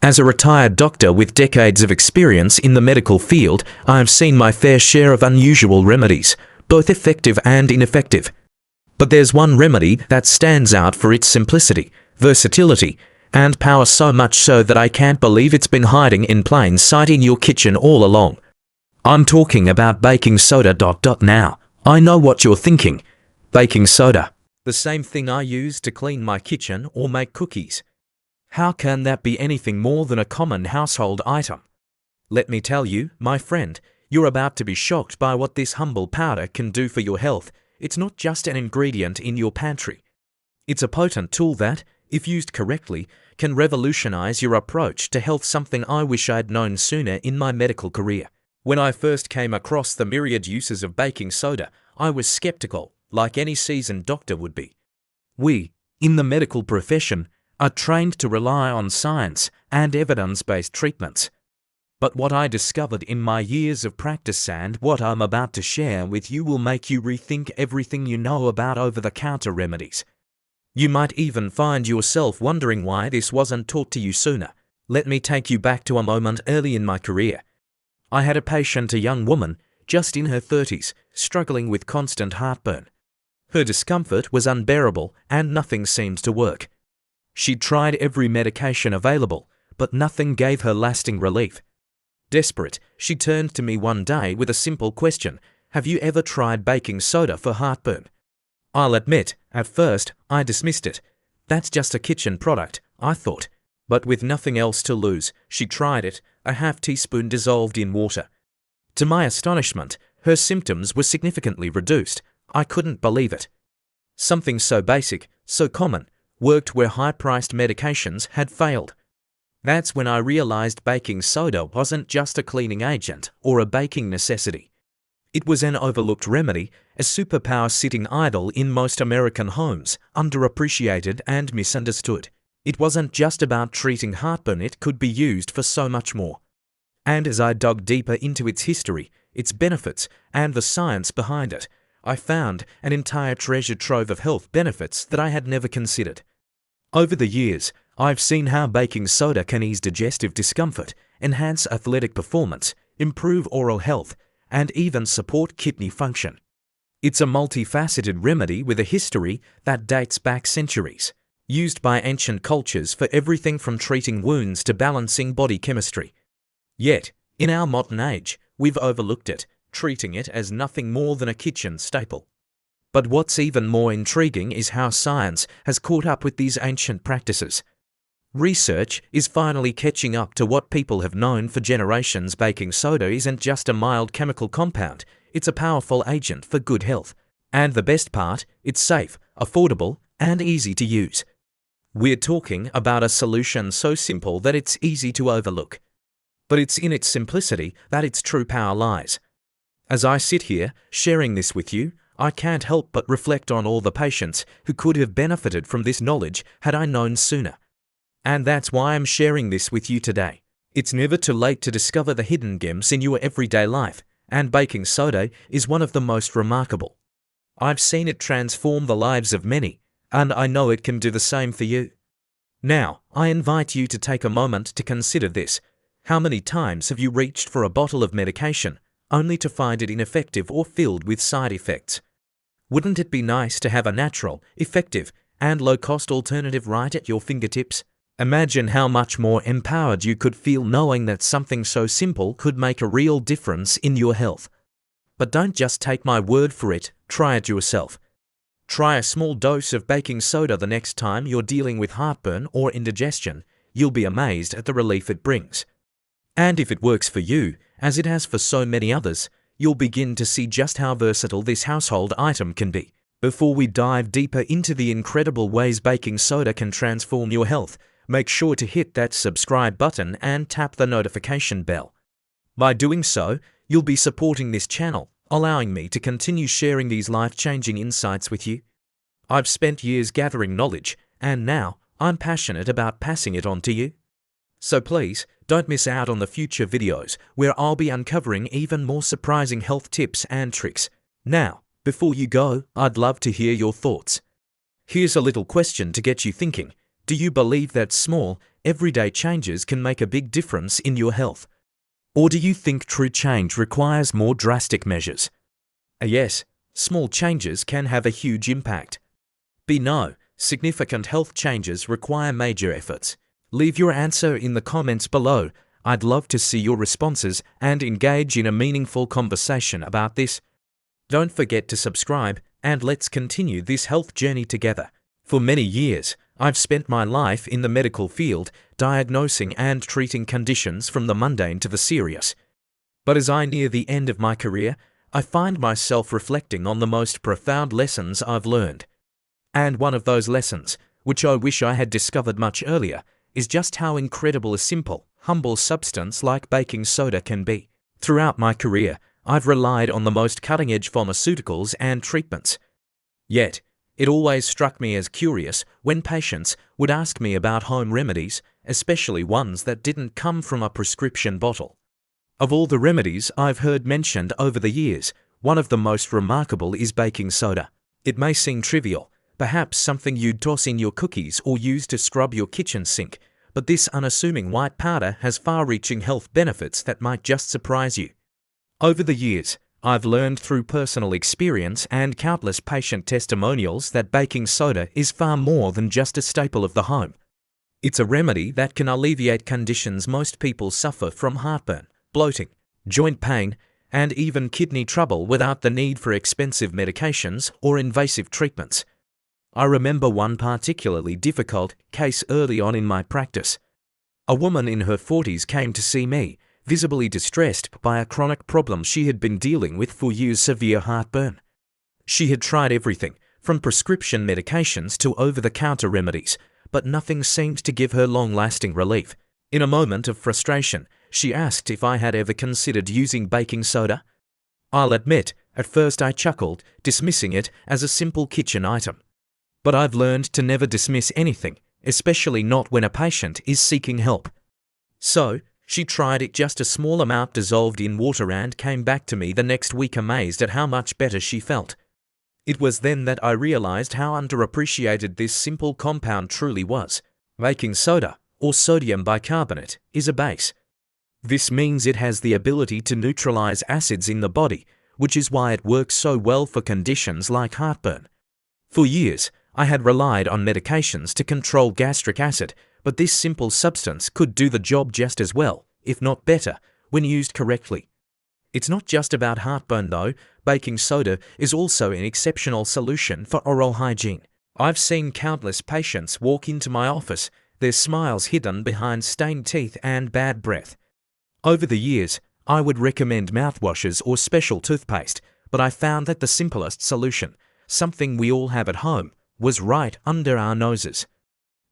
As a retired doctor with decades of experience in the medical field, I have seen my fair share of unusual remedies, both effective and ineffective. But there's one remedy that stands out for its simplicity, versatility, and power, so much so that I can't believe it's been hiding in plain sight in your kitchen all along. I'm talking about baking soda. Now, I know what you're thinking. Baking soda. The same thing I use to clean my kitchen or make cookies. How can that be anything more than a common household item? Let me tell you, my friend, you're about to be shocked by what this humble powder can do for your health. It's not just an ingredient in your pantry. It's a potent tool that, if used correctly, can revolutionize your approach to health, something I wish I'd known sooner in my medical career. When I first came across the myriad uses of baking soda, I was skeptical, like any seasoned doctor would be. We, in the medical profession, are trained to rely on science and evidence-based treatments. But what I discovered in my years of practice and what I'm about to share with you will make you rethink everything you know about over-the-counter remedies. You might even find yourself wondering why this wasn't taught to you sooner. Let me take you back to a moment early in my career. I had a patient, a young woman, just in her 30s, struggling with constant heartburn. Her discomfort was unbearable and nothing seemed to work. She'd tried every medication available, but nothing gave her lasting relief. Desperate, she turned to me one day with a simple question: have you ever tried baking soda for heartburn? I'll admit, at first, I dismissed it. That's just a kitchen product, I thought. But with nothing else to lose, she tried it, a half teaspoon dissolved in water. To my astonishment, her symptoms were significantly reduced. I couldn't believe it. Something so basic, so common, worked where high-priced medications had failed. That's when I realized baking soda wasn't just a cleaning agent or a baking necessity. It was an overlooked remedy, a superpower sitting idle in most American homes, underappreciated and misunderstood. It wasn't just about treating heartburn, it could be used for so much more. And as I dug deeper into its history, its benefits, and the science behind it, I found an entire treasure trove of health benefits that I had never considered. Over the years, I've seen how baking soda can ease digestive discomfort, enhance athletic performance, improve oral health, and even support kidney function. It's a multifaceted remedy with a history that dates back centuries, used by ancient cultures for everything from treating wounds to balancing body chemistry. Yet, in our modern age, we've overlooked it, treating it as nothing more than a kitchen staple. But what's even more intriguing is how science has caught up with these ancient practices. Research is finally catching up to what people have known for generations. Baking soda isn't just a mild chemical compound, it's a powerful agent for good health. And the best part, it's safe, affordable, and easy to use. We're talking about a solution so simple that it's easy to overlook. But it's in its simplicity that its true power lies. As I sit here, sharing this with you, I can't help but reflect on all the patients who could have benefited from this knowledge had I known sooner. And that's why I'm sharing this with you today. It's never too late to discover the hidden gems in your everyday life, and baking soda is one of the most remarkable. I've seen it transform the lives of many, and I know it can do the same for you. Now, I invite you to take a moment to consider this. How many times have you reached for a bottle of medication, only to find it ineffective or filled with side effects? Wouldn't it be nice to have a natural, effective, and low-cost alternative right at your fingertips? Imagine how much more empowered you could feel knowing that something so simple could make a real difference in your health. But don't just take my word for it, try it yourself. Try a small dose of baking soda the next time you're dealing with heartburn or indigestion. You'll be amazed at the relief it brings. And if it works for you, as it has for so many others, you'll begin to see just how versatile this household item can be. Before we dive deeper into the incredible ways baking soda can transform your health, make sure to hit that subscribe button and tap the notification bell. By doing so, you'll be supporting this channel, allowing me to continue sharing these life-changing insights with you. I've spent years gathering knowledge, and now I'm passionate about passing it on to you. So please, don't miss out on the future videos where I'll be uncovering even more surprising health tips and tricks. Now, before you go, I'd love to hear your thoughts. Here's a little question to get you thinking. Do you believe that small, everyday changes can make a big difference in your health? Or do you think true change requires more drastic measures? Yes, small changes can have a huge impact. No, significant health changes require major efforts. Leave your answer in the comments below. I'd love to see your responses and engage in a meaningful conversation about this. Don't forget to subscribe, and let's continue this health journey together. For many years, I've spent my life in the medical field, diagnosing and treating conditions from the mundane to the serious. But as I near the end of my career, I find myself reflecting on the most profound lessons I've learned. And one of those lessons, which I wish I had discovered much earlier, is just how incredible a simple, humble substance like baking soda can be. Throughout my career, I've relied on the most cutting-edge pharmaceuticals and treatments. Yet, it always struck me as curious when patients would ask me about home remedies, especially ones that didn't come from a prescription bottle. Of all the remedies I've heard mentioned over the years, one of the most remarkable is baking soda. It may seem trivial, perhaps something you'd toss in your cookies or use to scrub your kitchen sink, but this unassuming white powder has far-reaching health benefits that might just surprise you. Over the years, I've learned through personal experience and countless patient testimonials that baking soda is far more than just a staple of the home. It's a remedy that can alleviate conditions most people suffer from: heartburn, bloating, joint pain, and even kidney trouble without the need for expensive medications or invasive treatments. I remember one particularly difficult case early on in my practice. A woman in her 40s came to see me, visibly distressed by a chronic problem she had been dealing with for years: severe heartburn. She had tried everything, from prescription medications to over-the-counter remedies, but nothing seemed to give her long-lasting relief. In a moment of frustration, she asked if I had ever considered using baking soda. I'll admit, at first I chuckled, dismissing it as a simple kitchen item. But I've learned to never dismiss anything, especially not when a patient is seeking help. So, she tried it, just a small amount dissolved in water, and came back to me the next week amazed at how much better she felt. It was then that I realized how underappreciated this simple compound truly was. Baking soda, or sodium bicarbonate, is a base. This means it has the ability to neutralize acids in the body, which is why it works so well for conditions like heartburn. For years, I had relied on medications to control gastric acid, but this simple substance could do the job just as well, if not better, when used correctly. It's not just about heartburn though. Baking soda is also an exceptional solution for oral hygiene. I've seen countless patients walk into my office, their smiles hidden behind stained teeth and bad breath. Over the years, I would recommend mouthwashes or special toothpaste, but I found that the simplest solution, something we all have at home, was right under our noses.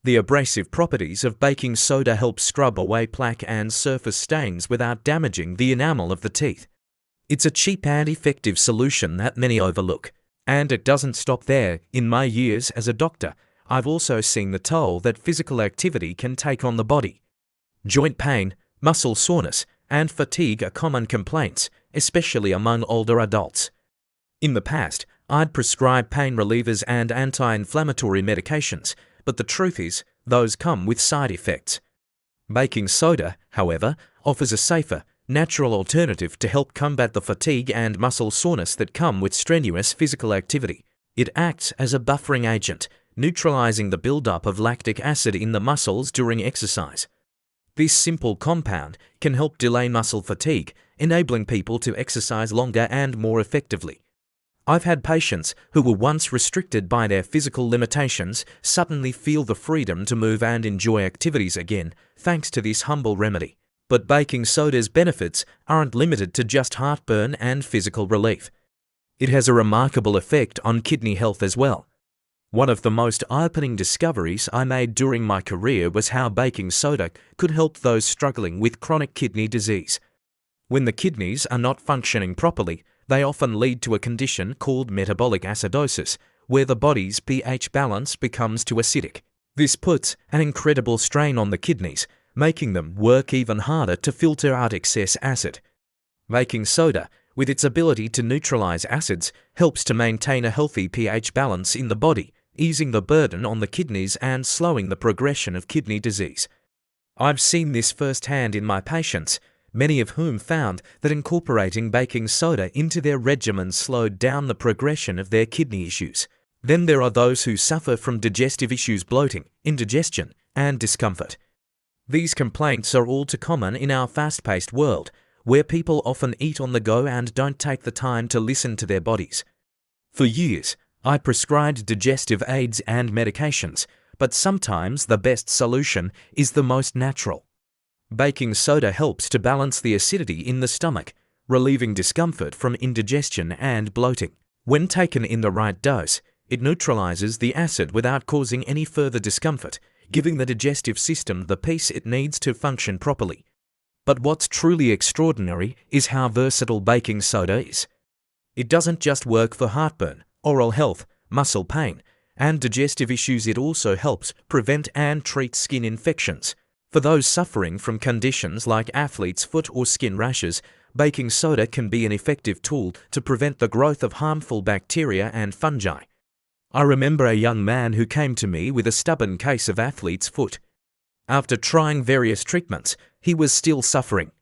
The abrasive properties of baking soda help scrub away plaque and surface stains without damaging the enamel of the teeth. It's a cheap and effective solution that many overlook. And it doesn't stop there. In my years as a doctor, I've also seen the toll that physical activity can take on the body. Joint pain, muscle soreness, and fatigue are common complaints, especially among older adults. In the past, I'd prescribe pain relievers and anti-inflammatory medications, but the truth is, those come with side effects. Baking soda, however, offers a safer, natural alternative to help combat the fatigue and muscle soreness that come with strenuous physical activity. It acts as a buffering agent, neutralizing the buildup of lactic acid in the muscles during exercise. This simple compound can help delay muscle fatigue, enabling people to exercise longer and more effectively. I've had patients who were once restricted by their physical limitations suddenly feel the freedom to move and enjoy activities again, thanks to this humble remedy. But baking soda's benefits aren't limited to just heartburn and physical relief. It has a remarkable effect on kidney health as well. One of the most eye-opening discoveries I made during my career was how baking soda could help those struggling with chronic kidney disease. When the kidneys are not functioning properly, they often lead to a condition called metabolic acidosis, where the body's pH balance becomes too acidic. This puts an incredible strain on the kidneys, making them work even harder to filter out excess acid. Baking soda, with its ability to neutralize acids, helps to maintain a healthy pH balance in the body, easing the burden on the kidneys and slowing the progression of kidney disease. I've seen this firsthand in my patients, many of whom found that incorporating baking soda into their regimen slowed down the progression of their kidney issues. Then there are those who suffer from digestive issues, bloating, indigestion, and discomfort. These complaints are all too common in our fast-paced world, where people often eat on the go and don't take the time to listen to their bodies. For years, I prescribed digestive aids and medications, but sometimes the best solution is the most natural. Baking soda helps to balance the acidity in the stomach, relieving discomfort from indigestion and bloating. When taken in the right dose, it neutralizes the acid without causing any further discomfort, giving the digestive system the peace it needs to function properly. But what's truly extraordinary is how versatile baking soda is. It doesn't just work for heartburn, oral health, muscle pain, and digestive issues. It also helps prevent and treat skin infections. For those suffering from conditions like athlete's foot or skin rashes, baking soda can be an effective tool to prevent the growth of harmful bacteria and fungi. I remember a young man who came to me with a stubborn case of athlete's foot. After trying various treatments, he was still suffering.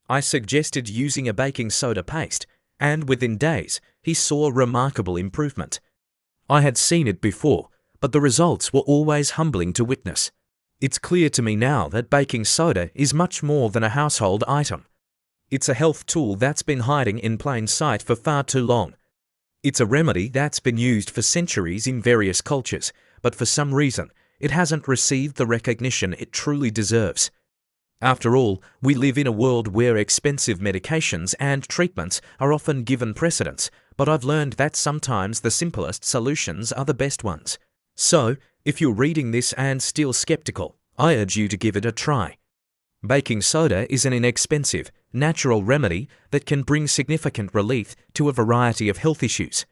I suggested using a baking soda paste, and within days, he saw remarkable improvement. I had seen it before, but the results were always humbling to witness. It's clear to me now that baking soda is much more than a household item. It's a health tool that's been hiding in plain sight for far too long. It's a remedy that's been used for centuries in various cultures, but for some reason, it hasn't received the recognition it truly deserves. After all, we live in a world where expensive medications and treatments are often given precedence, but I've learned that sometimes the simplest solutions are the best ones. So, if you're reading this and still skeptical, I urge you to give it a try. Baking soda is an inexpensive, natural remedy that can bring significant relief to a variety of health issues.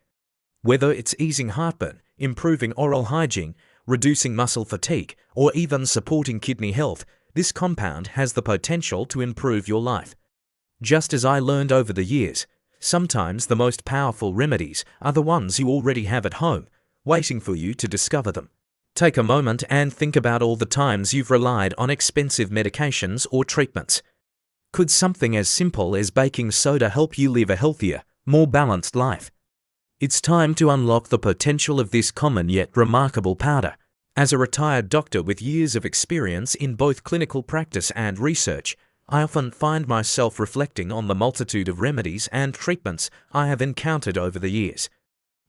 Whether it's easing heartburn, improving oral hygiene, reducing muscle fatigue, or even supporting kidney health, this compound has the potential to improve your life. Just as I learned over the years, sometimes the most powerful remedies are the ones you already have at home, waiting for you to discover them. Take a moment and think about all the times you've relied on expensive medications or treatments. Could something as simple as baking soda help you live a healthier, more balanced life? It's time to unlock the potential of this common yet remarkable powder. As a retired doctor with years of experience in both clinical practice and research, I often find myself reflecting on the multitude of remedies and treatments I have encountered over the years.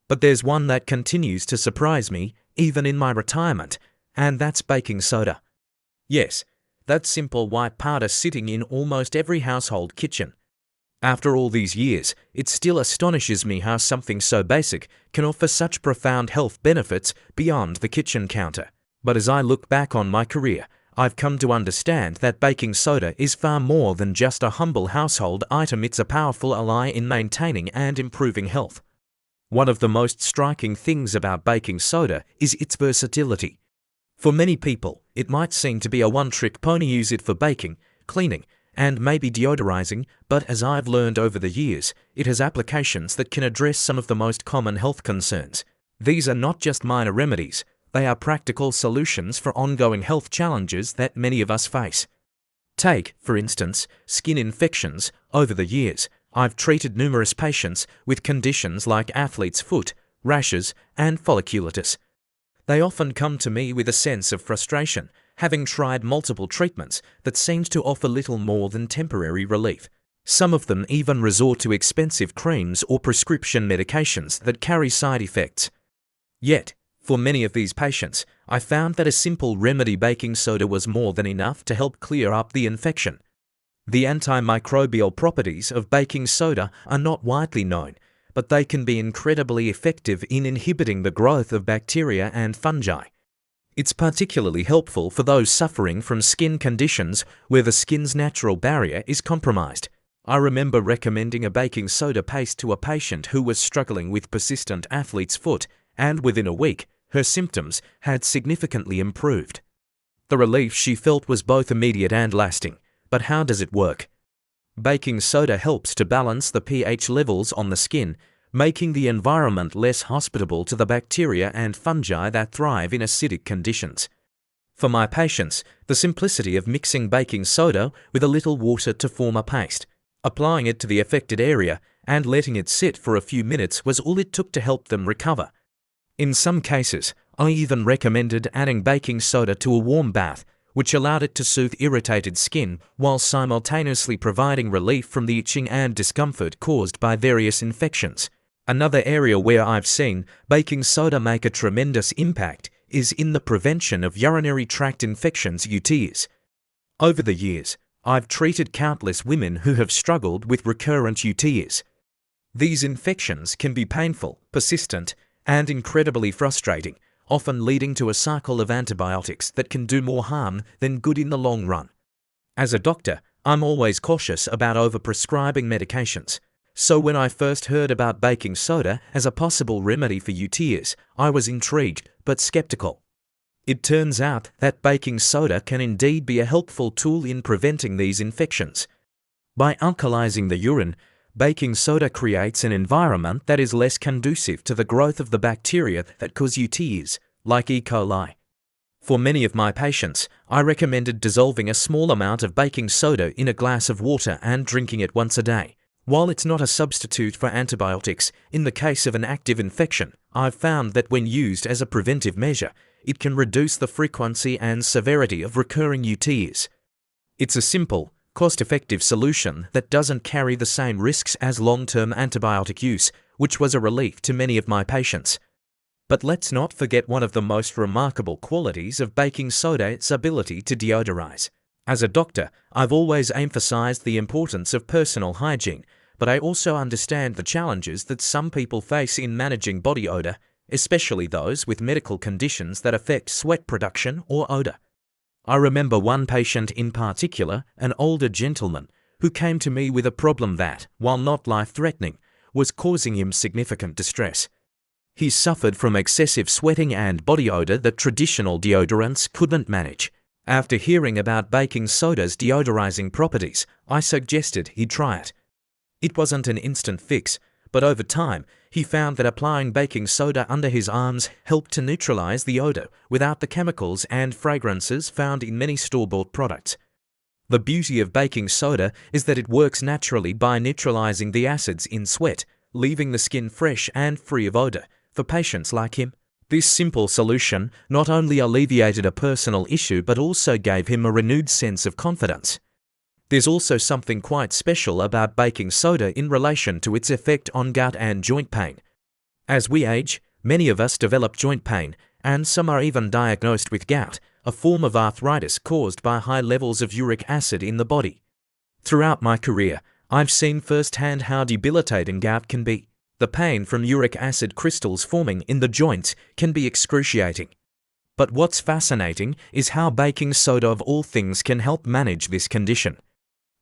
But there's one that continues to surprise me, even in my retirement, and that's baking soda. Yes, that simple white powder sitting in almost every household kitchen. After all these years, it still astonishes me how something so basic can offer such profound health benefits beyond the kitchen counter. But as I look back on my career, I've come to understand that baking soda is far more than just a humble household item. It's a powerful ally in maintaining and improving health. One of the most striking things about baking soda is its versatility. For many people, it might seem to be a one-trick pony. Use it for baking, cleaning, and maybe deodorizing, but as I've learned over the years, it has applications that can address some of the most common health concerns. These are not just minor remedies, they are practical solutions for ongoing health challenges that many of us face. Take, for instance, skin infections. Over the years, I've treated numerous patients with conditions like athlete's foot, rashes, and folliculitis. They often come to me with a sense of frustration, having tried multiple treatments that seemed to offer little more than temporary relief. Some of them even resort to expensive creams or prescription medications that carry side effects. Yet, for many of these patients, I found that a simple remedy, baking soda, was more than enough to help clear up the infection. The antimicrobial properties of baking soda are not widely known, but they can be incredibly effective in inhibiting the growth of bacteria and fungi. It's particularly helpful for those suffering from skin conditions where the skin's natural barrier is compromised. I remember recommending a baking soda paste to a patient who was struggling with persistent athlete's foot, and within a week, her symptoms had significantly improved. The relief she felt was both immediate and lasting. But how does it work? Baking soda helps to balance the pH levels on the skin, making the environment less hospitable to the bacteria and fungi that thrive in acidic conditions. For my patients, the simplicity of mixing baking soda with a little water to form a paste, applying it to the affected area, and letting it sit for a few minutes was all it took to help them recover. In some cases, I even recommended adding baking soda to a warm bath, which allowed it to soothe irritated skin while simultaneously providing relief from the itching and discomfort caused by various infections. Another area where I've seen baking soda make a tremendous impact is in the prevention of urinary tract infections (UTIs). Over the years, I've treated countless women who have struggled with recurrent UTIs. These infections can be painful, persistent, and incredibly frustrating, often leading to a cycle of antibiotics that can do more harm than good in the long run. As a doctor, I'm always cautious about overprescribing medications. So when I first heard about baking soda as a possible remedy for UTIs, I was intrigued but skeptical. It turns out that baking soda can indeed be a helpful tool in preventing these infections. By alkalizing the urine, baking soda creates an environment that is less conducive to the growth of the bacteria that cause UTIs, like E. coli. For many of my patients, I recommended dissolving a small amount of baking soda in a glass of water and drinking it once a day. While it's not a substitute for antibiotics, in the case of an active infection, I've found that when used as a preventive measure, it can reduce the frequency and severity of recurring UTIs. It's a simple, cost-effective solution that doesn't carry the same risks as long-term antibiotic use, which was a relief to many of my patients. But let's not forget one of the most remarkable qualities of baking soda: its ability to deodorize. As a doctor, I've always emphasized the importance of personal hygiene, but I also understand the challenges that some people face in managing body odor, especially those with medical conditions that affect sweat production or odor. I remember one patient in particular, an older gentleman, who came to me with a problem that, while not life-threatening, was causing him significant distress. He suffered from excessive sweating and body odor that traditional deodorants couldn't manage. After hearing about baking soda's deodorizing properties, I suggested he try it. It wasn't an instant fix, but over time, he found that applying baking soda under his arms helped to neutralize the odor without the chemicals and fragrances found in many store-bought products. The beauty of baking soda is that it works naturally by neutralizing the acids in sweat, leaving the skin fresh and free of odor. For patients like him, this simple solution not only alleviated a personal issue but also gave him a renewed sense of confidence. There's also something quite special about baking soda in relation to its effect on gut and joint pain. As we age, many of us develop joint pain, and some are even diagnosed with gout, a form of arthritis caused by high levels of uric acid in the body. Throughout my career, I've seen firsthand how debilitating gout can be. The pain from uric acid crystals forming in the joints can be excruciating. But what's fascinating is how baking soda of all things can help manage this condition.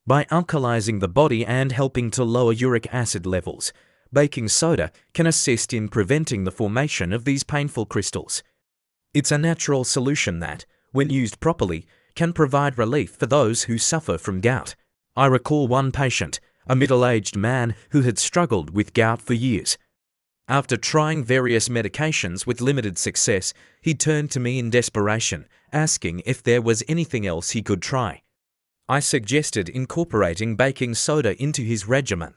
By alkalizing the body and helping to lower uric acid levels, baking soda can assist in preventing the formation of these painful crystals. It's a natural solution that, when used properly, can provide relief for those who suffer from gout. I recall one patient, a middle-aged man who had struggled with gout for years. After trying various medications with limited success, he turned to me in desperation, asking if there was anything else he could try. I suggested incorporating baking soda into his regimen.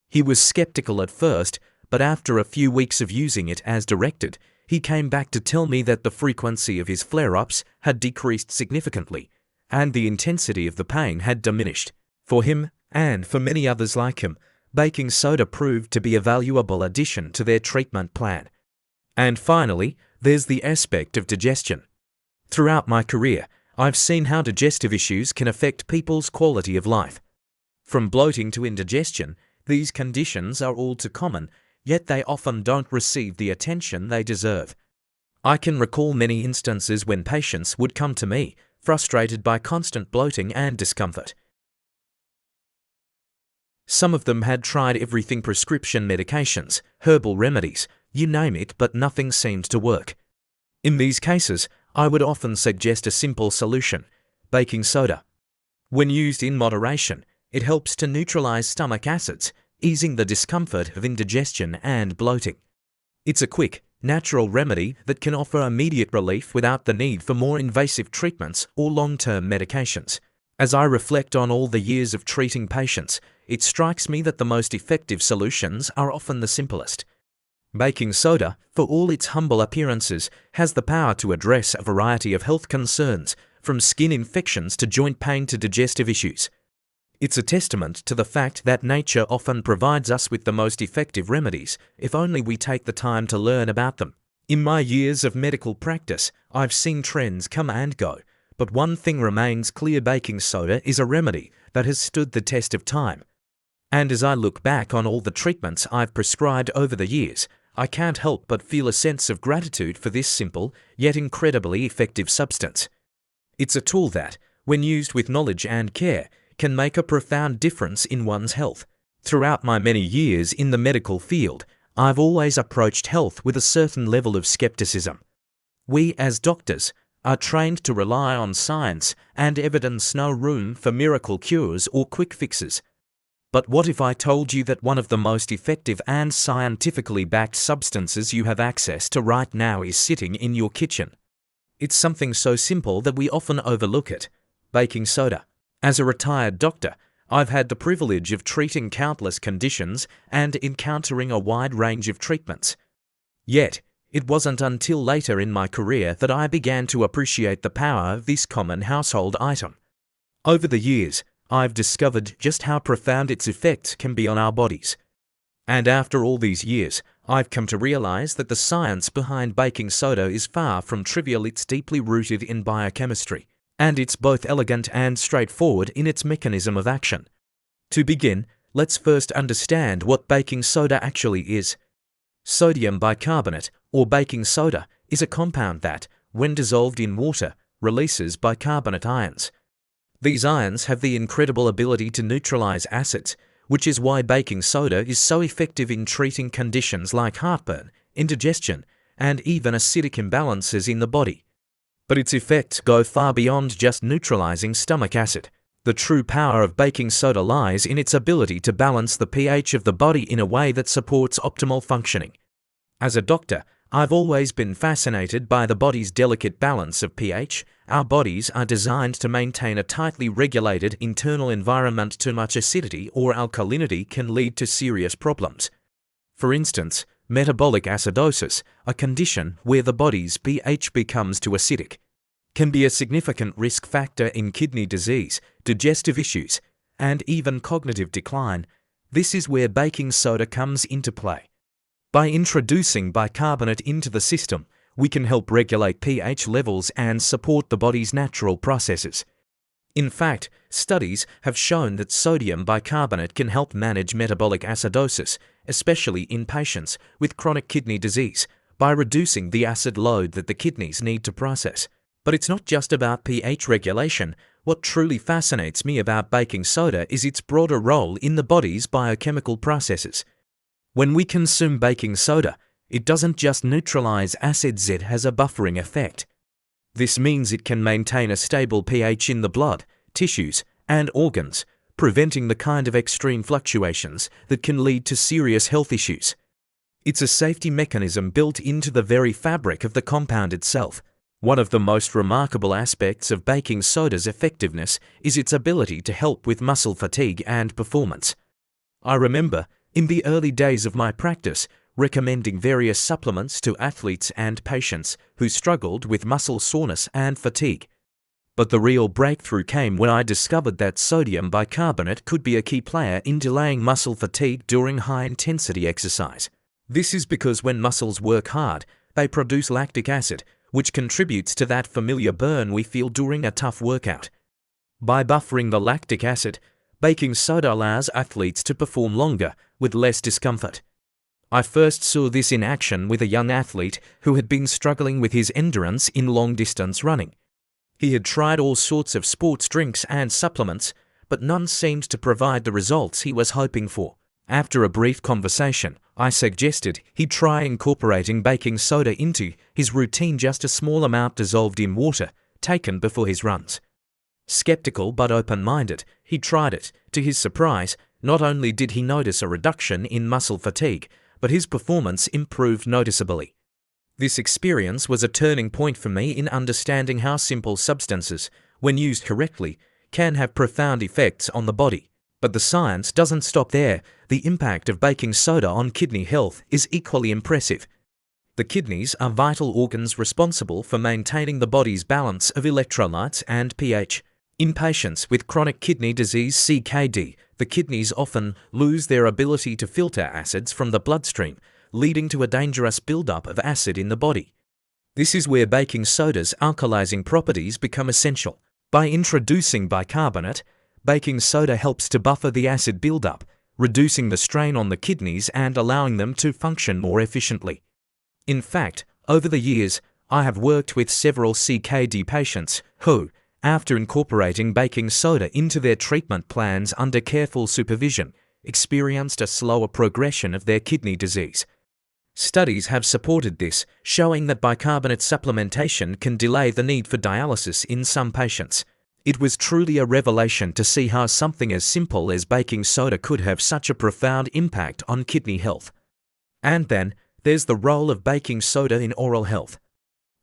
He was skeptical at first, but after a few weeks of using it as directed, he came back to tell me that the frequency of his flare-ups had decreased significantly, and the intensity of the pain had diminished. For him, and for many others like him, baking soda proved to be a valuable addition to their treatment plan. And finally, there's the aspect of digestion. Throughout my career, I've seen how digestive issues can affect people's quality of life. From bloating to indigestion, these conditions are all too common, yet they often don't receive the attention they deserve. I can recall many instances when patients would come to me, frustrated by constant bloating and discomfort. Some of them had tried everything: prescription medications, herbal remedies, you name it, but nothing seemed to work. In these cases, I would often suggest a simple solution: baking soda. When used in moderation, it helps to neutralize stomach acids, easing the discomfort of indigestion and bloating. It's a quick, natural remedy that can offer immediate relief without the need for more invasive treatments or long-term medications. As I reflect on all the years of treating patients, it strikes me that the most effective solutions are often the simplest. Baking soda, for all its humble appearances, has the power to address a variety of health concerns, from skin infections to joint pain to digestive issues. It's a testament to the fact that nature often provides us with the most effective remedies, if only we take the time to learn about them. In my years of medical practice, I've seen trends come and go, but one thing remains clear: baking soda is a remedy that has stood the test of time. And as I look back on all the treatments I've prescribed over the years, I can't help but feel a sense of gratitude for this simple, yet incredibly effective substance. It's a tool that, when used with knowledge and care, can make a profound difference in one's health. Throughout my many years in the medical field, I've always approached health with a certain level of skepticism. We, as doctors, are trained to rely on science and evidence, no room for miracle cures or quick fixes. But what if I told you that one of the most effective and scientifically backed substances you have access to right now is sitting in your kitchen? It's something so simple that we often overlook it: baking soda. As a retired doctor, I've had the privilege of treating countless conditions and encountering a wide range of treatments. Yet, it wasn't until later in my career that I began to appreciate the power of this common household item. Over the years, I've discovered just how profound its effects can be on our bodies. And after all these years, I've come to realize that the science behind baking soda is far from trivial. It's deeply rooted in biochemistry, and it's both elegant and straightforward in its mechanism of action. To begin, let's first understand what baking soda actually is. Sodium bicarbonate, or baking soda, is a compound that, when dissolved in water, releases bicarbonate ions. These ions have the incredible ability to neutralize acids, which is why baking soda is so effective in treating conditions like heartburn, indigestion, and even acidic imbalances in the body. But its effects go far beyond just neutralizing stomach acid. The true power of baking soda lies in its ability to balance the pH of the body in a way that supports optimal functioning. As a doctor, I've always been fascinated by the body's delicate balance of pH. Our bodies are designed to maintain a tightly regulated internal environment. Too much acidity or alkalinity can lead to serious problems. For instance, metabolic acidosis, a condition where the body's pH becomes too acidic, can be a significant risk factor in kidney disease, digestive issues, and even cognitive decline. This is where baking soda comes into play. By introducing bicarbonate into the system, we can help regulate pH levels and support the body's natural processes. In fact, studies have shown that sodium bicarbonate can help manage metabolic acidosis, especially in patients with chronic kidney disease, by reducing the acid load that the kidneys need to process. But it's not just about pH regulation. What truly fascinates me about baking soda is its broader role in the body's biochemical processes. When we consume baking soda, it doesn't just neutralize acids, it has a buffering effect. This means it can maintain a stable pH in the blood, tissues, and organs, preventing the kind of extreme fluctuations that can lead to serious health issues. It's a safety mechanism built into the very fabric of the compound itself. One of the most remarkable aspects of baking soda's effectiveness is its ability to help with muscle fatigue and performance. I remember, in the early days of my practice, recommending various supplements to athletes and patients who struggled with muscle soreness and fatigue. But the real breakthrough came when I discovered that sodium bicarbonate could be a key player in delaying muscle fatigue during high-intensity exercise. This is because when muscles work hard, they produce lactic acid, which contributes to that familiar burn we feel during a tough workout. By buffering the lactic acid, baking soda allows athletes to perform longer with less discomfort. I first saw this in action with a young athlete who had been struggling with his endurance in long-distance running. He had tried all sorts of sports drinks and supplements, but none seemed to provide the results he was hoping for. After a brief conversation, I suggested he try incorporating baking soda into his routine, just a small amount dissolved in water, taken before his runs. Skeptical but open-minded, he tried it. To his surprise, Not only did he notice a reduction in muscle fatigue, but his performance improved noticeably. This experience was a turning point for me in understanding how simple substances, when used correctly, can have profound effects on the body. But the science doesn't stop there. The impact of baking soda on kidney health is equally impressive. The kidneys are vital organs responsible for maintaining the body's balance of electrolytes and pH. In patients with chronic kidney disease (CKD), the kidneys often lose their ability to filter acids from the bloodstream, leading to a dangerous buildup of acid in the body. This is where baking soda's alkalizing properties become essential. By introducing bicarbonate, baking soda helps to buffer the acid buildup, reducing the strain on the kidneys and allowing them to function more efficiently. In fact, over the years, I have worked with several CKD patients who, after incorporating baking soda into their treatment plans under careful supervision, experienced a slower progression of their kidney disease. Studies have supported this, showing that bicarbonate supplementation can delay the need for dialysis in some patients. It was truly a revelation to see how something as simple as baking soda could have such a profound impact on kidney health. And then, there's the role of baking soda in oral health.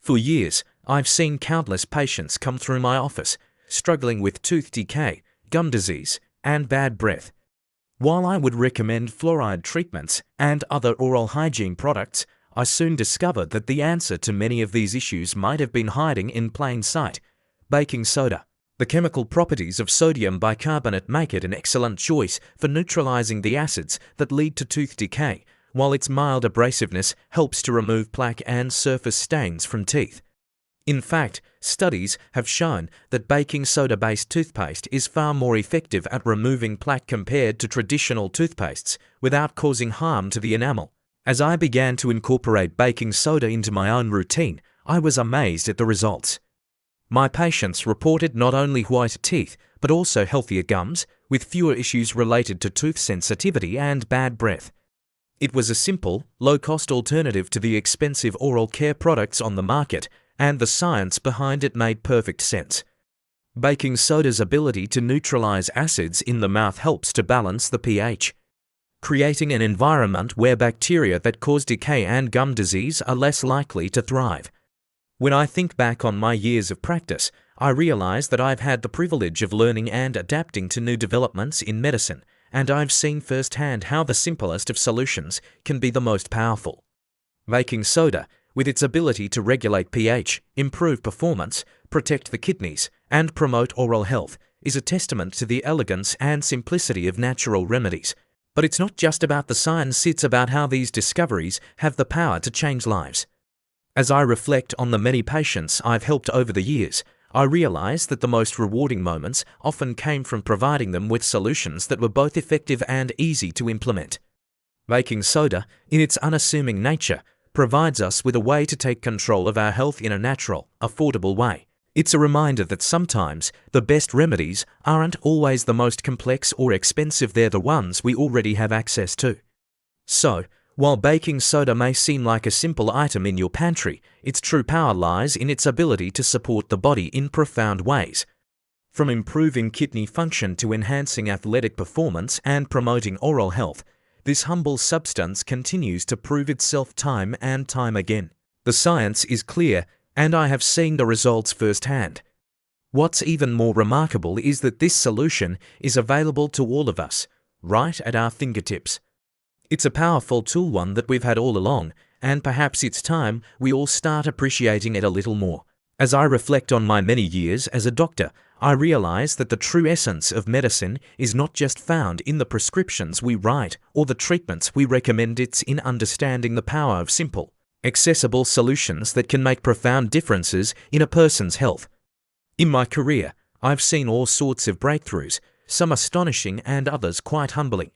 For years, I've seen countless patients come through my office, struggling with tooth decay, gum disease, and bad breath. While I would recommend fluoride treatments and other oral hygiene products, I soon discovered that the answer to many of these issues might have been hiding in plain sight: baking soda. The chemical properties of sodium bicarbonate make it an excellent choice for neutralizing the acids that lead to tooth decay, while its mild abrasiveness helps to remove plaque and surface stains from teeth. In fact, studies have shown that baking soda-based toothpaste is far more effective at removing plaque compared to traditional toothpastes without causing harm to the enamel. As I began to incorporate baking soda into my own routine, I was amazed at the results. My patients reported not only whiter teeth, but also healthier gums, with fewer issues related to tooth sensitivity and bad breath. It was a simple, low-cost alternative to the expensive oral care products on the market, and the science behind it made perfect sense. Baking soda's ability to neutralize acids in the mouth helps to balance the pH, creating an environment where bacteria that cause decay and gum disease are less likely to thrive. When I think back on my years of practice, I realize that I've had the privilege of learning and adapting to new developments in medicine, and I've seen firsthand how the simplest of solutions can be the most powerful. Baking soda, with its ability to regulate pH, improve performance, protect the kidneys, and promote oral health, is a testament to the elegance and simplicity of natural remedies. But it's not just about the science, it's about how these discoveries have the power to change lives. As I reflect on the many patients I've helped over the years, I realize that the most rewarding moments often came from providing them with solutions that were both effective and easy to implement. Baking soda, in its unassuming nature, provides us with a way to take control of our health in a natural, affordable way. It's a reminder that sometimes the best remedies aren't always the most complex or expensive, they're the ones we already have access to. So, while baking soda may seem like a simple item in your pantry, its true power lies in its ability to support the body in profound ways. From improving kidney function to enhancing athletic performance and promoting oral health, this humble substance continues to prove itself time and time again. The science is clear, and I have seen the results firsthand. What's even more remarkable is that this solution is available to all of us, right at our fingertips. It's a powerful tool, one that we've had all along, and perhaps it's time we all start appreciating it a little more. As I reflect on my many years as a doctor, I realize that the true essence of medicine is not just found in the prescriptions we write or the treatments we recommend, it's in understanding the power of simple, accessible solutions that can make profound differences in a person's health. In my career, I've seen all sorts of breakthroughs, some astonishing and others quite humbling.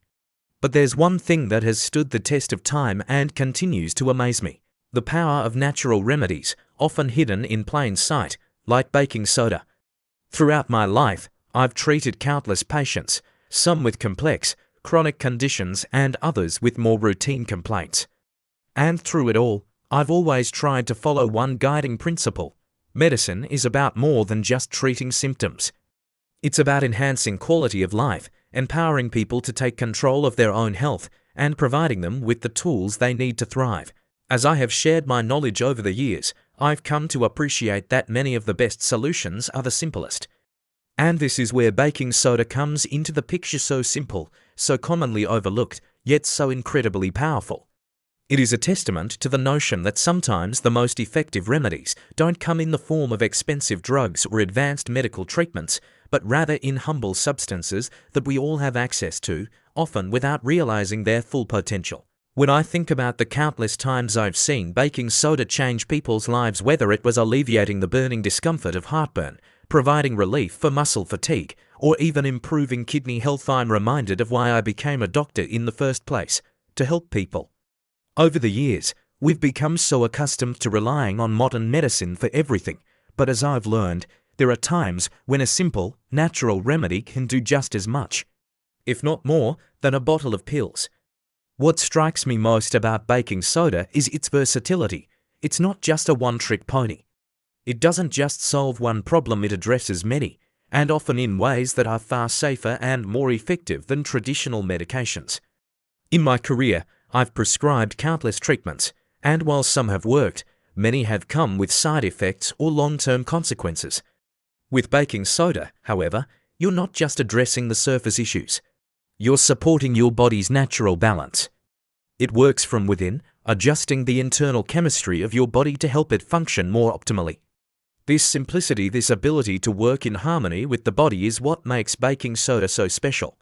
But there's one thing that has stood the test of time and continues to amaze me: the power of natural remedies, often hidden in plain sight, like baking soda. Throughout my life, I've treated countless patients, some with complex, chronic conditions and others with more routine complaints. And through it all, I've always tried to follow one guiding principle: medicine is about more than just treating symptoms. It's about enhancing quality of life, empowering people to take control of their own health and providing them with the tools they need to thrive. As I have shared my knowledge over the years, I've come to appreciate that many of the best solutions are the simplest. And this is where baking soda comes into the picture, so simple, so commonly overlooked, yet so incredibly powerful. It is a testament to the notion that sometimes the most effective remedies don't come in the form of expensive drugs or advanced medical treatments, but rather in humble substances that we all have access to, often without realizing their full potential. When I think about the countless times I've seen baking soda change people's lives, whether it was alleviating the burning discomfort of heartburn, providing relief for muscle fatigue, or even improving kidney health, I'm reminded of why I became a doctor in the first place, to help people. Over the years, we've become so accustomed to relying on modern medicine for everything, but as I've learned, there are times when a simple, natural remedy can do just as much, if not more, than a bottle of pills. What strikes me most about baking soda is its versatility. It's not just a one-trick pony. It doesn't just solve one problem, it addresses many, and often in ways that are far safer and more effective than traditional medications. In my career, I've prescribed countless treatments, and while some have worked, many have come with side effects or long-term consequences. With baking soda, however, you're not just addressing the surface issues. You're supporting your body's natural balance. It works from within, adjusting the internal chemistry of your body to help it function more optimally. This simplicity, this ability to work in harmony with the body is what makes baking soda so special.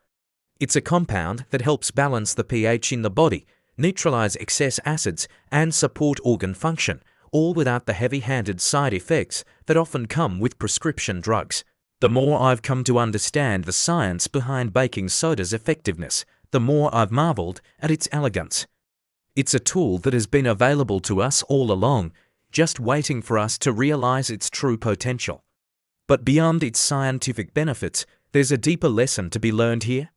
It's a compound that helps balance the pH in the body, neutralize excess acids, and support organ function, all without the heavy-handed side effects that often come with prescription drugs. The more I've come to understand the science behind baking soda's effectiveness, the more I've marveled at its elegance. It's a tool that has been available to us all along, just waiting for us to realize its true potential. But beyond its scientific benefits, there's a deeper lesson to be learned here.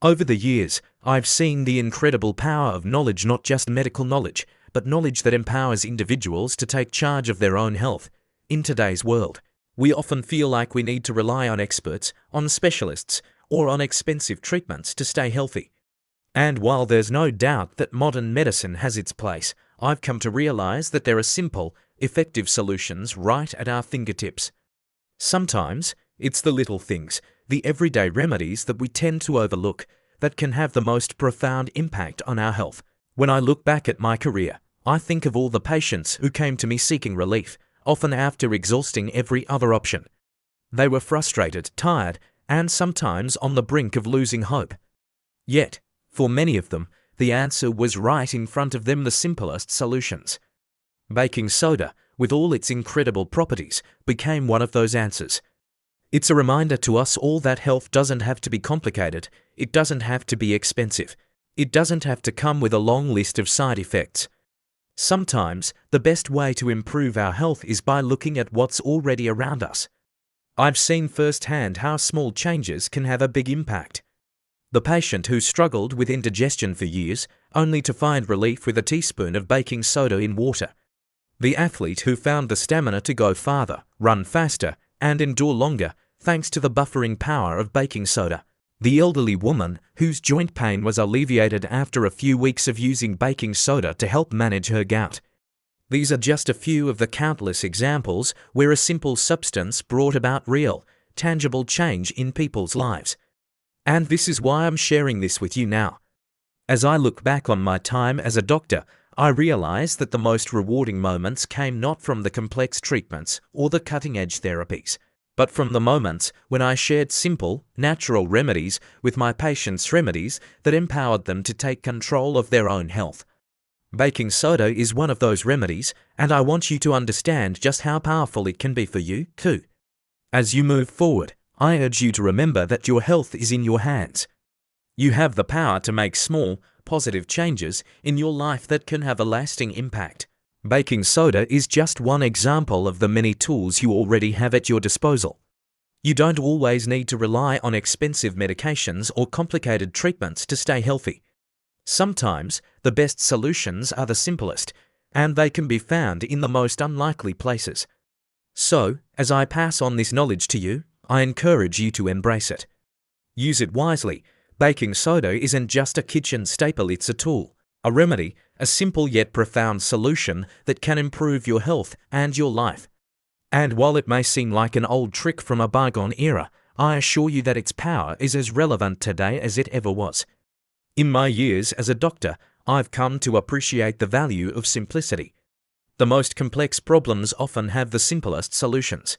Over the years, I've seen the incredible power of knowledge, not just medical knowledge, but knowledge that empowers individuals to take charge of their own health. In today's world, we often feel like we need to rely on experts, on specialists, or on expensive treatments to stay healthy. And while there's no doubt that modern medicine has its place, I've come to realize that there are simple, effective solutions right at our fingertips. Sometimes, it's the little things, the everyday remedies that we tend to overlook, that can have the most profound impact on our health. When I look back at my career, I think of all the patients who came to me seeking relief, often after exhausting every other option. They were frustrated, tired, and sometimes on the brink of losing hope. Yet, for many of them, the answer was right in front of them, the simplest solutions. Baking soda, with all its incredible properties, became one of those answers. It's a reminder to us all that health doesn't have to be complicated, it doesn't have to be expensive, it doesn't have to come with a long list of side effects. Sometimes, the best way to improve our health is by looking at what's already around us. I've seen firsthand how small changes can have a big impact. The patient who struggled with indigestion for years, only to find relief with a teaspoon of baking soda in water. The athlete who found the stamina to go farther, run faster, and endure longer, thanks to the buffering power of baking soda. The elderly woman whose joint pain was alleviated after a few weeks of using baking soda to help manage her gout. These are just a few of the countless examples where a simple substance brought about real, tangible change in people's lives. And this is why I'm sharing this with you now. As I look back on my time as a doctor, I realize that the most rewarding moments came not from the complex treatments or the cutting-edge therapies, but from the moments when I shared simple, natural remedies with my patients, remedies that empowered them to take control of their own health. Baking soda is one of those remedies, and I want you to understand just how powerful it can be for you, too. As you move forward, I urge you to remember that your health is in your hands. You have the power to make small, positive changes in your life that can have a lasting impact. Baking soda is just one example of the many tools you already have at your disposal. You don't always need to rely on expensive medications or complicated treatments to stay healthy. Sometimes, the best solutions are the simplest, and they can be found in the most unlikely places. So, as I pass on this knowledge to you, I encourage you to embrace it. Use it wisely. Baking soda isn't just a kitchen staple, it's a tool, a remedy, a simple yet profound solution that can improve your health and your life. And while it may seem like an old trick from a bygone era, I assure you that its power is as relevant today as it ever was. In my years as a doctor, I've come to appreciate the value of simplicity. The most complex problems often have the simplest solutions.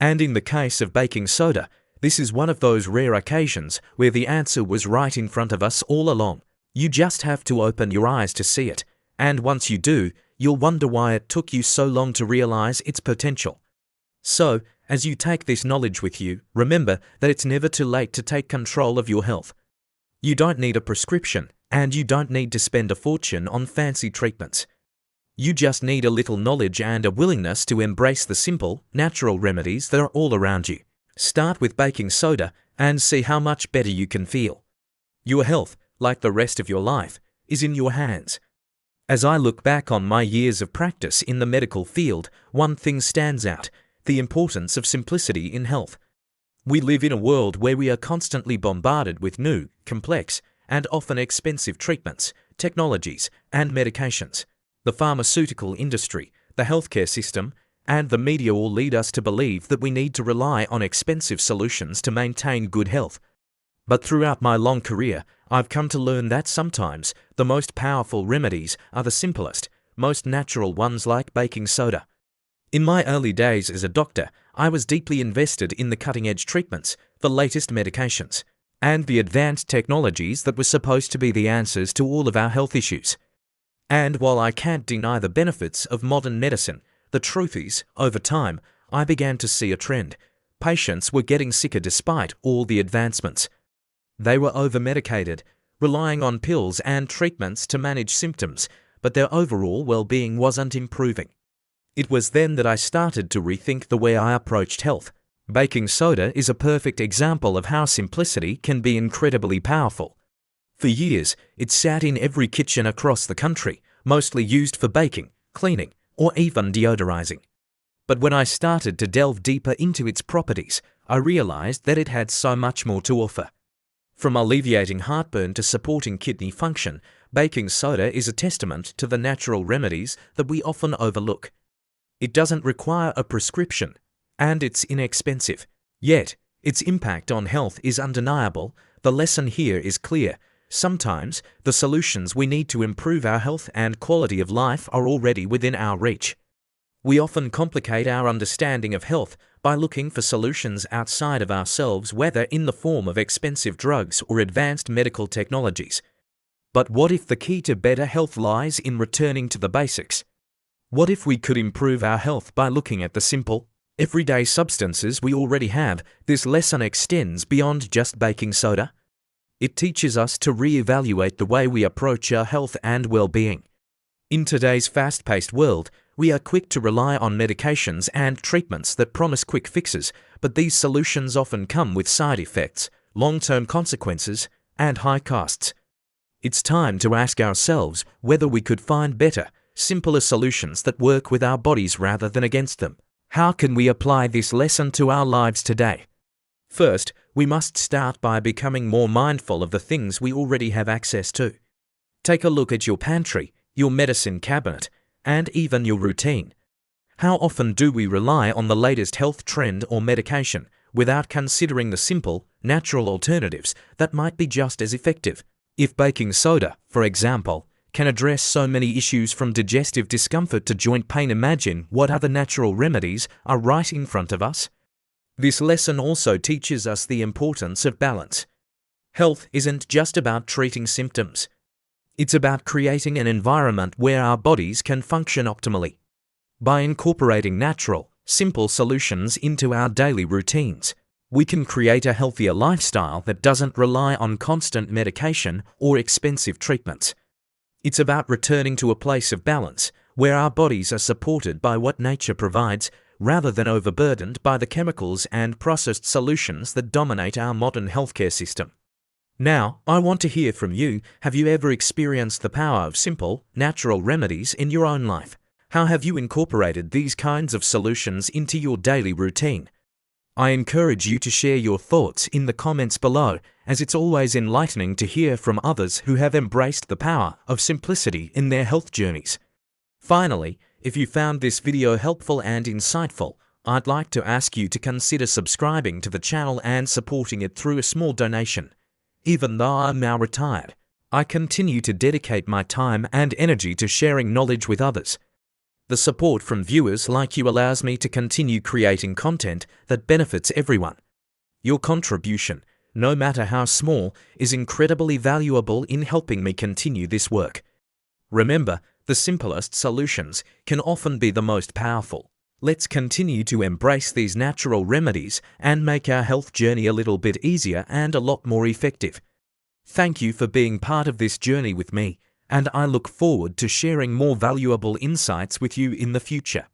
And in the case of baking soda, this is one of those rare occasions where the answer was right in front of us all along. You just have to open your eyes to see it, and once you do, you'll wonder why it took you so long to realize its potential. So, as you take this knowledge with you, remember that it's never too late to take control of your health. You don't need a prescription, and you don't need to spend a fortune on fancy treatments. You just need a little knowledge and a willingness to embrace the simple, natural remedies that are all around you. Start with baking soda and see how much better you can feel. Your health, like the rest of your life, is in your hands. As I look back on my years of practice in the medical field, one thing stands out: the importance of simplicity in health. We live in a world where we are constantly bombarded with new, complex, and often expensive treatments, technologies, and medications. The pharmaceutical industry, the healthcare system, and the media all lead us to believe that we need to rely on expensive solutions to maintain good health. But throughout my long career, I've come to learn that sometimes the most powerful remedies are the simplest, most natural ones, like baking soda. In my early days as a doctor, I was deeply invested in the cutting-edge treatments, the latest medications, and the advanced technologies that were supposed to be the answers to all of our health issues. And while I can't deny the benefits of modern medicine, the truth is, over time, I began to see a trend. Patients were getting sicker despite all the advancements. They were over-medicated, relying on pills and treatments to manage symptoms, but their overall well-being wasn't improving. It was then that I started to rethink the way I approached health. Baking soda is a perfect example of how simplicity can be incredibly powerful. For years, it sat in every kitchen across the country, mostly used for baking, cleaning, or even deodorizing. But when I started to delve deeper into its properties, I realized that it had so much more to offer. From alleviating heartburn to supporting kidney function, baking soda is a testament to the natural remedies that we often overlook. It doesn't require a prescription, and it's inexpensive. Yet, its impact on health is undeniable. The lesson here is clear. Sometimes, the solutions we need to improve our health and quality of life are already within our reach. We often complicate our understanding of health by looking for solutions outside of ourselves, whether in the form of expensive drugs or advanced medical technologies. But what if the key to better health lies in returning to the basics? What if we could improve our health by looking at the simple, everyday substances we already have? This lesson extends beyond just baking soda. It teaches us to re-evaluate the way we approach our health and well-being. In today's fast-paced world, we are quick to rely on medications and treatments that promise quick fixes, but these solutions often come with side effects, long-term consequences, and high costs. It's time to ask ourselves whether we could find better, simpler solutions that work with our bodies rather than against them. How can we apply this lesson to our lives today? First, we must start by becoming more mindful of the things we already have access to. Take a look at your pantry, your medicine cabinet, and even your routine. How often do we rely on the latest health trend or medication without considering the simple, natural alternatives that might be just as effective? If baking soda, for example, can address so many issues from digestive discomfort to joint pain, imagine what other natural remedies are right in front of us. This lesson also teaches us the importance of balance. Health isn't just about treating symptoms. It's about creating an environment where our bodies can function optimally. By incorporating natural, simple solutions into our daily routines, we can create a healthier lifestyle that doesn't rely on constant medication or expensive treatments. It's about returning to a place of balance, where our bodies are supported by what nature provides, rather than overburdened by the chemicals and processed solutions that dominate our modern healthcare system. Now, I want to hear from you. Have you ever experienced the power of simple, natural remedies in your own life? How have you incorporated these kinds of solutions into your daily routine? I encourage you to share your thoughts in the comments below, as it's always enlightening to hear from others who have embraced the power of simplicity in their health journeys. Finally, if you found this video helpful and insightful, I'd like to ask you to consider subscribing to the channel and supporting it through a small donation. Even though I'm now retired, I continue to dedicate my time and energy to sharing knowledge with others. The support from viewers like you allows me to continue creating content that benefits everyone. Your contribution, no matter how small, is incredibly valuable in helping me continue this work. Remember, the simplest solutions can often be the most powerful. Let's continue to embrace these natural remedies and make our health journey a little bit easier and a lot more effective. Thank you for being part of this journey with me, and I look forward to sharing more valuable insights with you in the future.